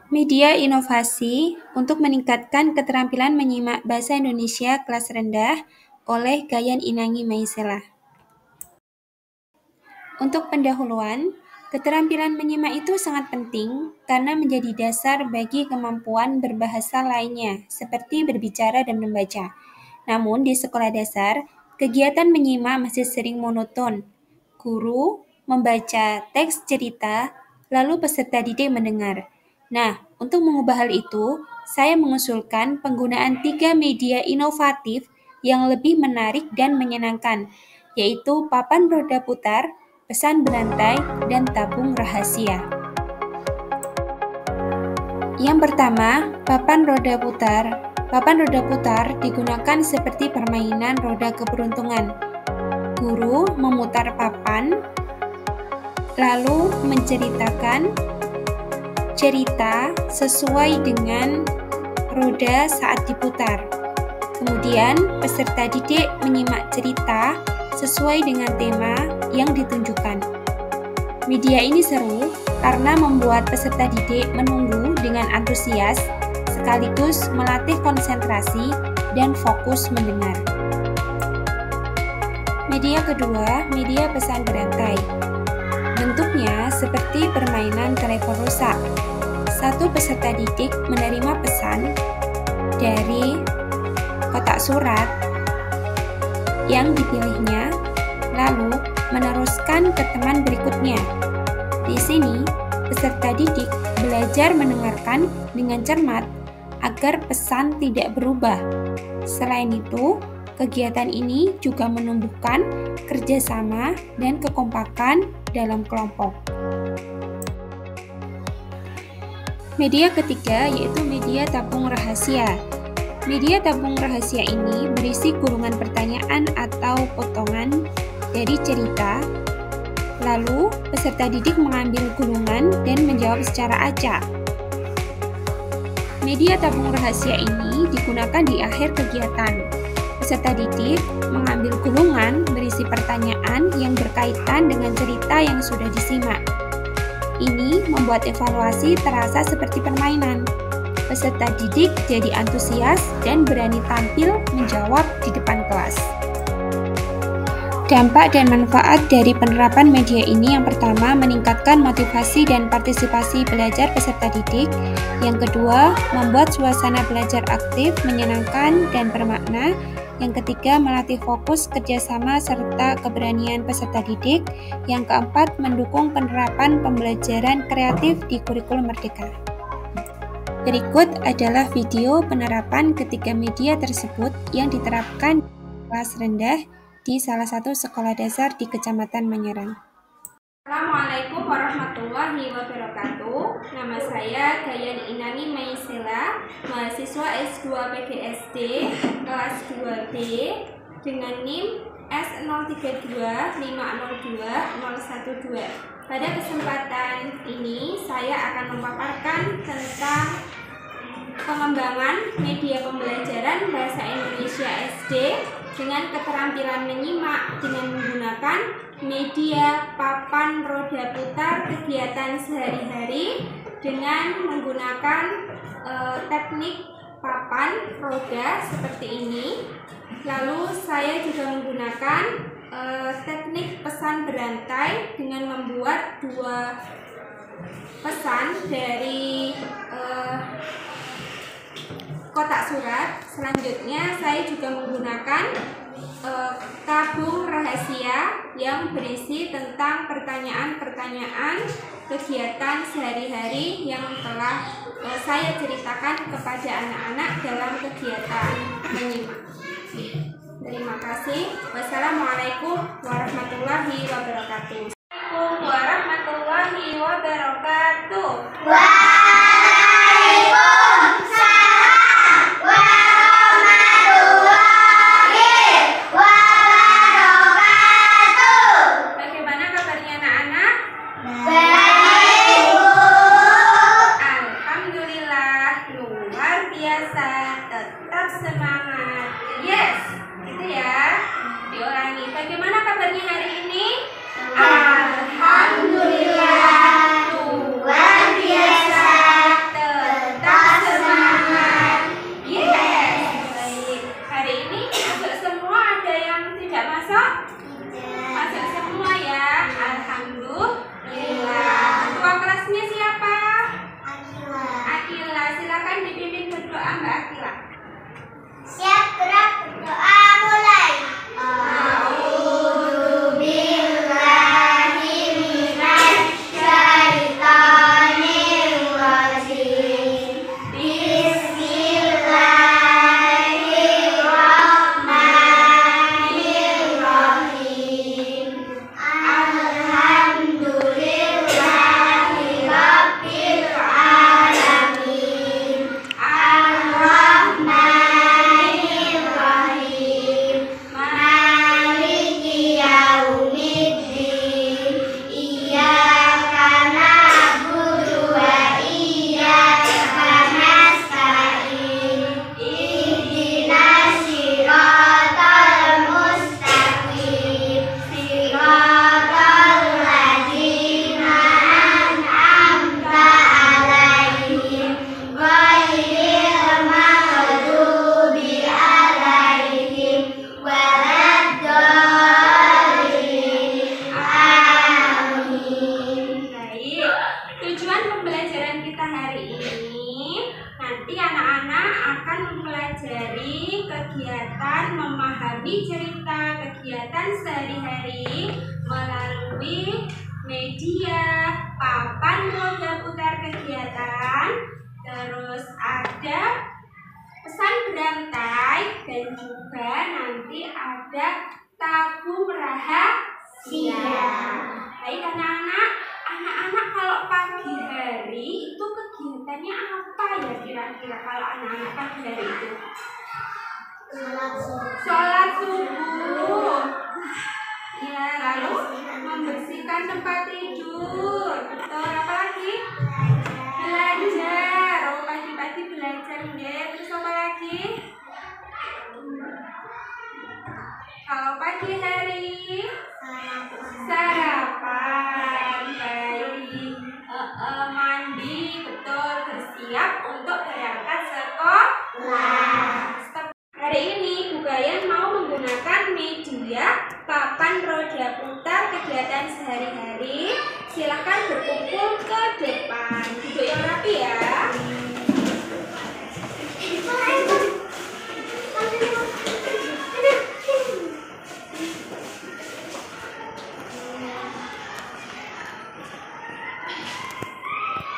Media inovasi untuk meningkatkan keterampilan menyimak bahasa Indonesia kelas rendah oleh Gayan Inangi Maisela. Untuk pendahuluan, keterampilan menyimak itu sangat penting karena menjadi dasar bagi kemampuan berbahasa lainnya, seperti berbicara dan membaca. Namun di sekolah dasar, kegiatan menyimak masih sering monoton. Guru membaca teks cerita, lalu peserta didik mendengar. Nah, untuk mengubah hal itu, saya mengusulkan penggunaan 3 media inovatif yang lebih menarik dan menyenangkan, yaitu papan roda putar, pesan berantai, dan tabung rahasia. Yang pertama, papan roda putar. Papan roda putar digunakan seperti permainan roda keberuntungan. Guru memutar papan, lalu menceritakan cerita sesuai dengan roda saat diputar. Kemudian, peserta didik menyimak cerita sesuai dengan tema yang ditunjukkan. Media ini seru karena membuat peserta didik menunggu dengan antusias, sekaligus melatih konsentrasi dan fokus mendengar. Media kedua, media pesan berantai. Bentuknya seperti permainan telepon rusak. Satu peserta didik menerima pesan dari kotak surat yang dipilihnya, lalu meneruskan ke teman berikutnya. Di sini, peserta didik belajar mendengarkan dengan cermat agar pesan tidak berubah. Selain itu, kegiatan ini juga menumbuhkan kerjasama dan kekompakan dalam kelompok. Media ketiga yaitu media tabung rahasia. Media tabung rahasia ini berisi gulungan pertanyaan atau potongan dari cerita. Lalu, peserta didik mengambil gulungan dan menjawab secara acak. Media tabung rahasia ini digunakan di akhir kegiatan. Peserta didik mengambil gulungan berisi pertanyaan yang berkaitan dengan cerita yang sudah disimak. Ini membuat evaluasi terasa seperti permainan. Peserta didik jadi antusias dan berani tampil menjawab di depan kelas. Dampak dan manfaat dari penerapan media ini yang pertama, meningkatkan motivasi dan partisipasi belajar peserta didik. Yang kedua, membuat suasana belajar aktif, menyenangkan, dan bermakna. Yang ketiga, melatih fokus, kerjasama, serta keberanian peserta didik. Yang keempat, mendukung penerapan pembelajaran kreatif di kurikulum merdeka. Berikut adalah video penerapan ketiga media tersebut yang diterapkan di kelas rendah di salah satu sekolah dasar di Kecamatan Manyarang. Assalamualaikum warahmatullahi wabarakatuh. Nama saya Gayan Inangi Maisela, mahasiswa S2 PGSD kelas 2B dengan NIM S0325021012. Pada kesempatan ini saya akan memaparkan tentang pengembangan media pembelajaran bahasa Indonesia SD dengan keterampilan menyimak dengan menggunakan media papan roda putar kegiatan sehari-hari dengan menggunakan teknik papan roda seperti ini. Lalu saya juga menggunakan teknik pesan berantai dengan membuat 2 pesan dari kotak surat. Selanjutnya saya juga menggunakan tabung rahasia yang berisi tentang pertanyaan-pertanyaan kegiatan sehari-hari yang telah saya ceritakan kepada anak-anak dalam kegiatan menyimak. Terima kasih. Wassalamualaikum warahmatullahi wabarakatuh. Assalamualaikum warahmatullahi wabarakatuh. Tetap semangat. Yes, gitu ya. Diulangi. Bagaimana kabarnya hari ini? Alhamdulillah, luar biasa. hari melalui media papan roda putar kegiatan, terus ada pesan berantai, dan juga nanti ada tabung rahasia. Baik anak-anak, kalau pagi hari itu kegiatannya apa ya kira-kira kalau anak-anak pagi hari itu? Sholat subuh. Ya, lalu membersihkan tempat tidur. Betul, apa lagi? Belajar. Oh, pagi-pagi belajar deh. Terus apa lagi? Kalau pagi hari sarapan. Baik. Mandi, betul, bersiap untuk berangkat sekolah. Hari ini Bu Gayan mau menggunakan media papan roda putar kegiatan sehari-hari. Silakan berkumpul ke depan. Duduk yang rapi ya.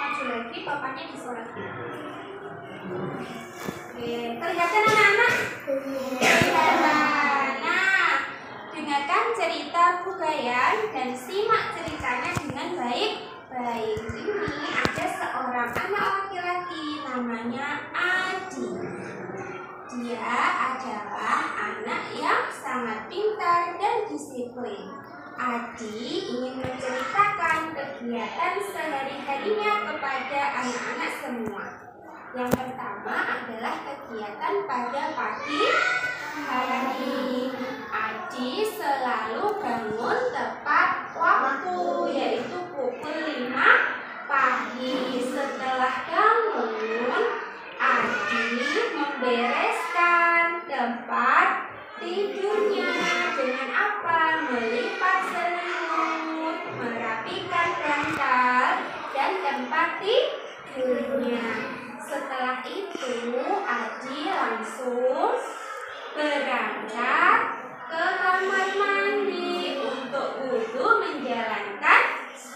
Maju lagi, papannya disorot. Oke, kelihatan anak-anak? Nah, dengarkan cerita Bu Gayan dan simak ceritanya dengan baik-baik. Ini ada seorang anak laki-laki namanya Adi. Dia adalah anak yang sangat pintar dan disiplin. Adi ingin menceritakan kegiatan sehari-harinya kepada anak-anak semua. Yang pertama adalah kegiatan pada pagi hari. Adi selalu bangun tepat waktu, yaitu pukul 5 pagi. Setelah bangun, Adi membereskan tempat tidurnya dengan apa? Melipat selimut, merapikan bantal dan tempat tidurnya. Setelah itu, Adi langsung berangkat ke kamar mandi untuk wudhu menjalankan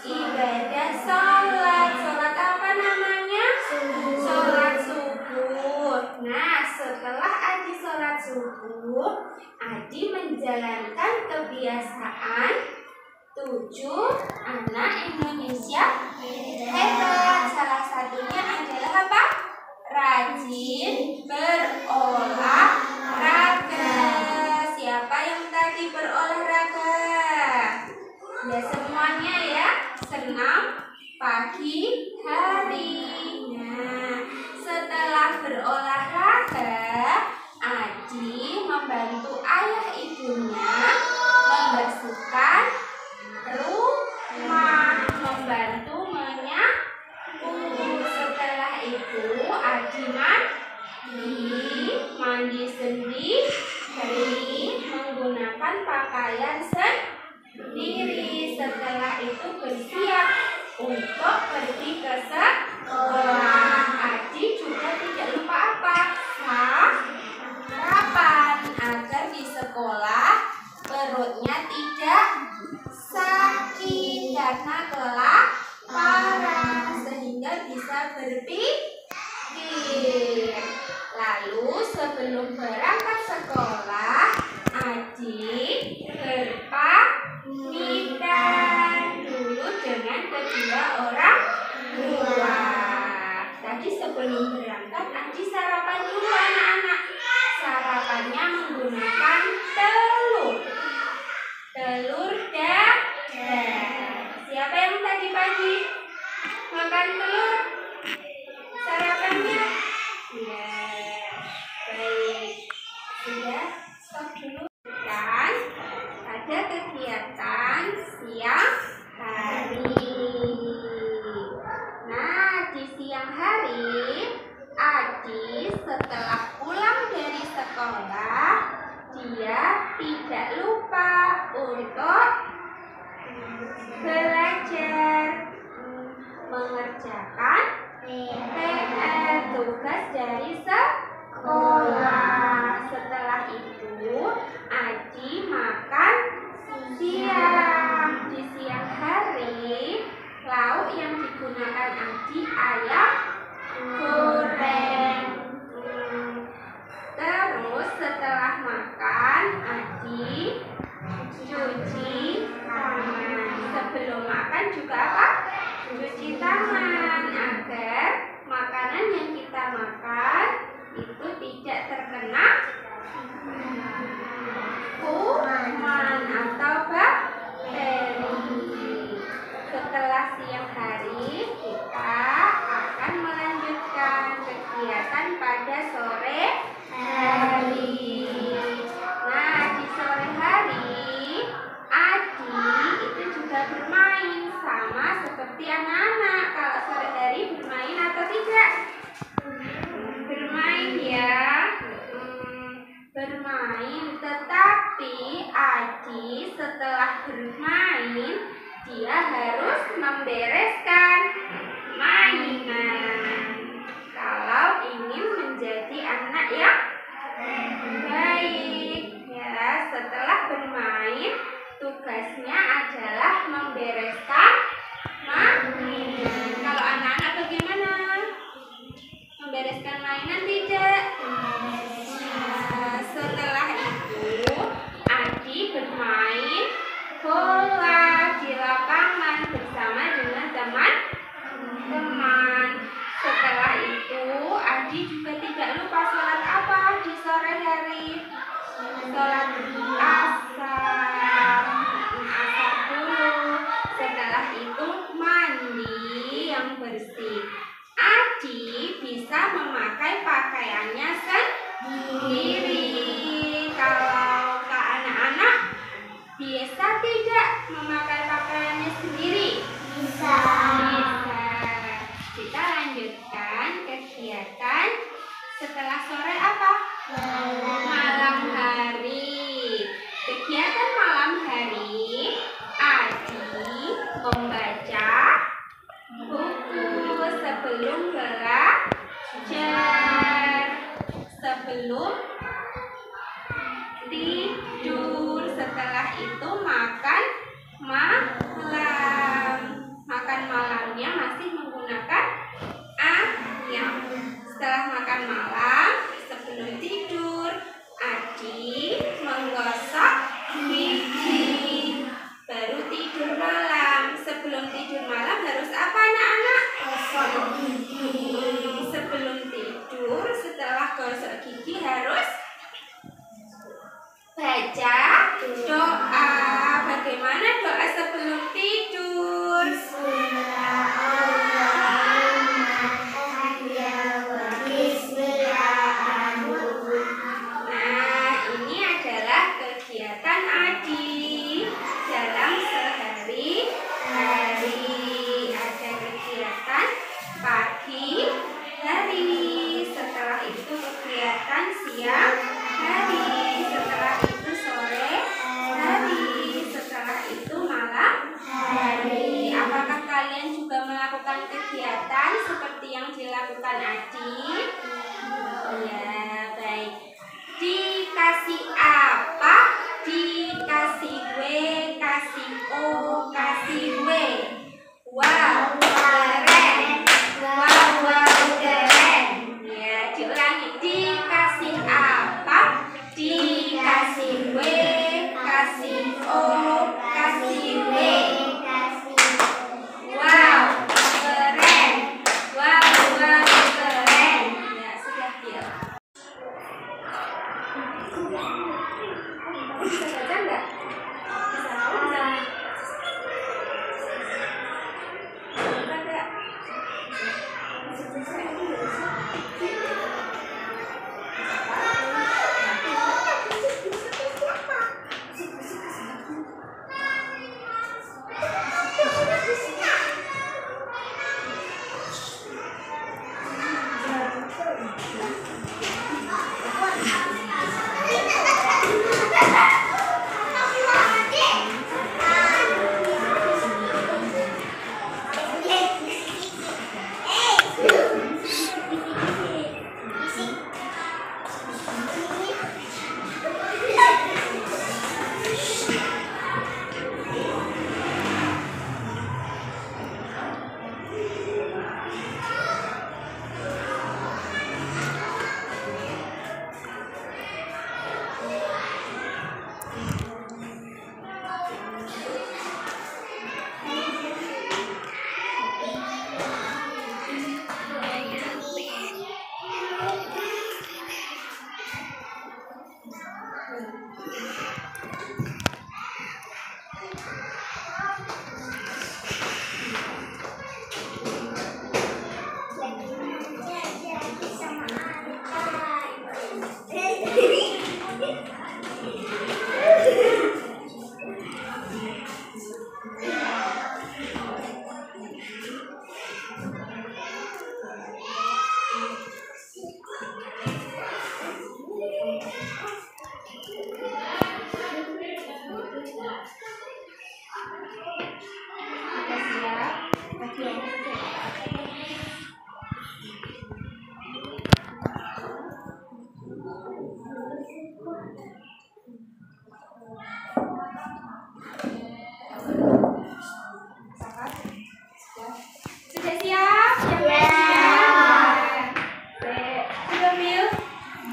ibadah sholat. Sholat apa namanya? Sholat subuh. Nah, setelah Adi sholat subuh, Adi menjalankan kebiasaan 7 anak Indonesia hebat. Salah satunya adalah apa? Rajin berolahraga. Siapa yang tadi berolahraga? Ya, semuanya ya. Senam pagi hari. Nah, setelah berolahraga, Adi membantu ayah ibunya membersihkan rumah, membantu menyapu. Setelah itu Adi mandi sendiri menggunakan pakaian sendiri. Setelah itu bersiap untuk pergi ke sekolah. Adi juga tidak lupa apa? Sarapan agar di sekolah perutnya tidak sakit karena kelaparan, sehingga bisa berpikir. Lalu sebelum berangkat sekolah, Adi berpamitan dulu dengan kedua orang tua. Tadi sebelum berangkat, Adi sarapan dulu anak-anak. Sarapannya menggunakan telur dadar. Siapa yang tadi pagi makan telur sarapannya? Ya, baik. Sudah, stop dulu. Dan ada kegiatan siang hari. Nah, di siang hari, Adi setelah pulang dari sekolah, dia tidak lupa untuk belajar, mengerjakan PR, tugas dari sekolah. Setelah itu, Adi makan siang. Cuci tangan agar makanan yang kita makan itu tidak terkena kuman atau bakteri. Setelah siang hari, kita akan melanjutkan kegiatan pada sore hari. Nah, di sore hari, Adi itu juga bermain sama seperti anak-anak. Kalau sore hari bermain atau tidak? Bermain ya. Bermain, tetapi Adi setelah bermain dia harus membereskan mainan kalau ingin menjadi anak yang baik ya. Setelah bermain tugasnya adalah membereskan mainan. Kalau anak-anak bagaimana? Membereskan mainan tidak? Setelah itu Adi bermain bola di lapangan bersama dengan teman-teman. Setelah itu Adi juga tidak lupa sholat apa di sore hari? Sholat asar dulu. Setelah itu mandi yang bersih. Adi bisa memakai pakaiannya sendiri. Kalau ke anak-anak biasa tidak memakai pakaiannya sendiri? Bisa. Kita lanjutkan kegiatan setelah sore apa? Malam hari. Kegiatan malam hari, Adi membaca buku sebelum belajar, sebelum tidur. Setelah itu makan malam. Makan malamnya masih menggunakan ayam. Setelah makan malam, sebelum tidur, Adi menggosok gigi, baru tidur malam. Sebelum tidur malam harus apa anak-anak? Gosok gigi. Sebelum tidur, setelah gosok gigi harus baca doa. Bagaimana doa sebelum tidur? Nah, ini adalah kegiatan Adi dalam sehari-hari. Ada kegiatan pagi hari, setelah itu kegiatan siang hari, setelah itu sore hari, setelah itu malam hari. Apakah kalian juga melakukan kegiatan seperti yang dilakukan Adi? Ya, baik. Dikasih apa? Dikasih W, kasih O, kasih W. Wow, keren. Wow, keren. Ya, diulangi. Dikasih apa? Dikasih W, kasih O, kasih W. Wow, keren. Wow, keren. Ya, sudah ya. Bisa baca enggak? Bisa.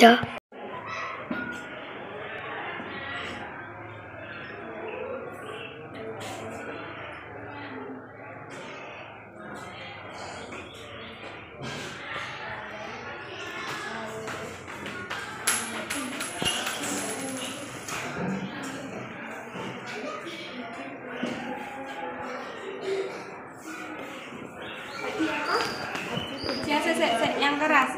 Tidak. Yang keras.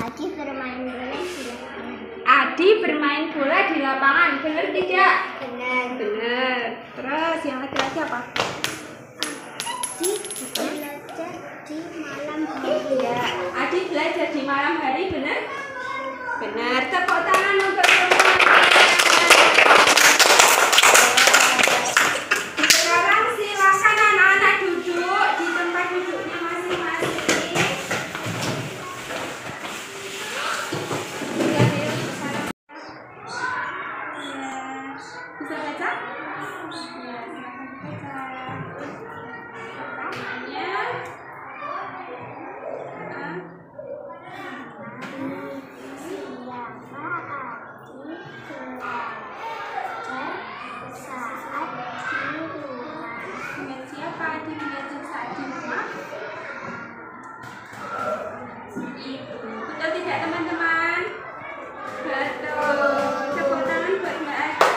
Adi bermain bola di lapangan. Adi bermain bola di lapangan. Benar tidak? Benar. Benar. Terus yang laki-laki apa? Adi belajar di malam hari. Ya, Adi belajar di malam hari. Benar? Benar. Tepuk tangan untuk perempuan. Sekarang silakan anak-anak duduk di tempat duduknya masing-masing. Bisa baca? Ya, silakan baca. Pertamanya, dengan siapa Adi belajar saat di rumah? Ibu. Betul tidak teman-teman? Betul. Tepuk tangan buat Mbak Adi.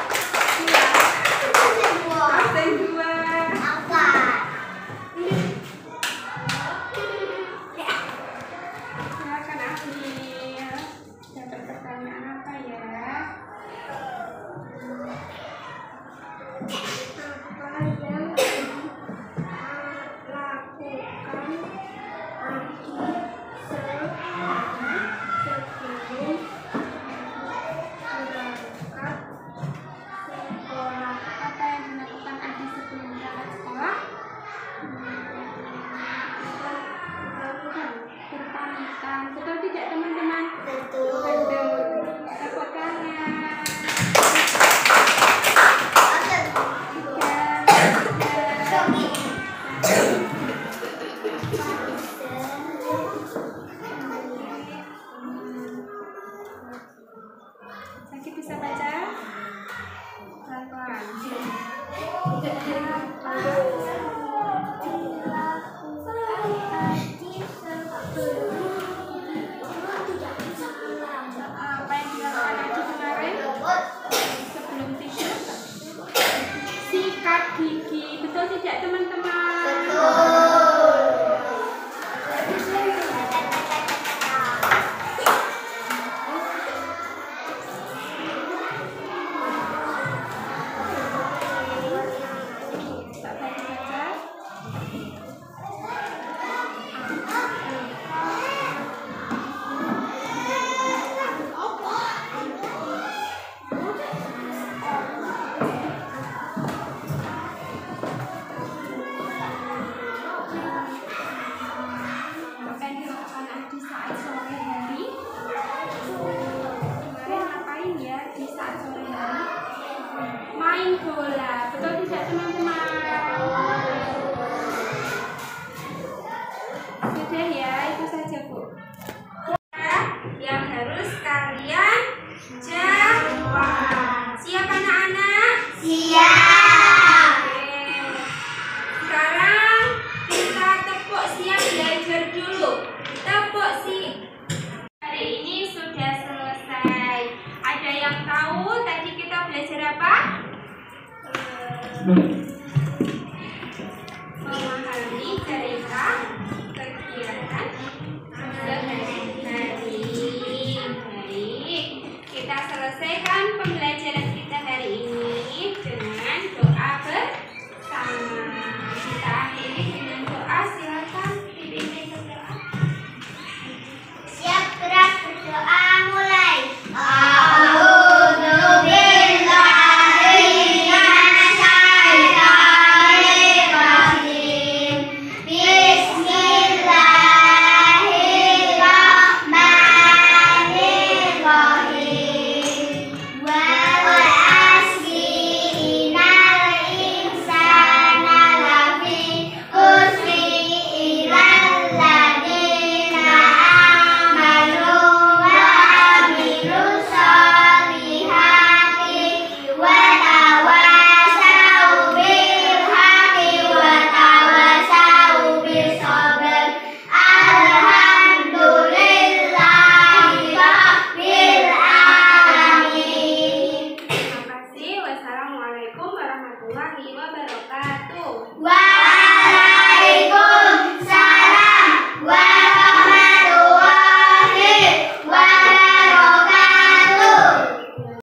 Absen 2. Silakan Afnil. Dapat pertanyaan apa ya? Apa yang lakukan Adi sebelum berangkat sekolah? Apa yang dilakukan Adi sebelum berangkat sekolah? Berpamitan. Betul tidak teman-teman? Betul. Betul. Tepuk tangan. Lagi bisa baca? Pelan-pelan. Apa yang dilakukan Adi kemarin sebelum tidur? Sikat gigi. Betul tidak teman-teman? Tak baca-baca. Apa yang dilakukan Adi saat sore hari? Kemarin ngapain ya di saat sore hari? Main bola. Betul tidak teman-teman? Sudah ya, itu saja Bu. Yang harus kalian jawab. Siap anak-anak? Siap. Oke. Sekarang kita tepuk siap belajar dulu. Tepuk siap. Hari ini sudah selesai. Ada yang tahu tadi kita belajar apa?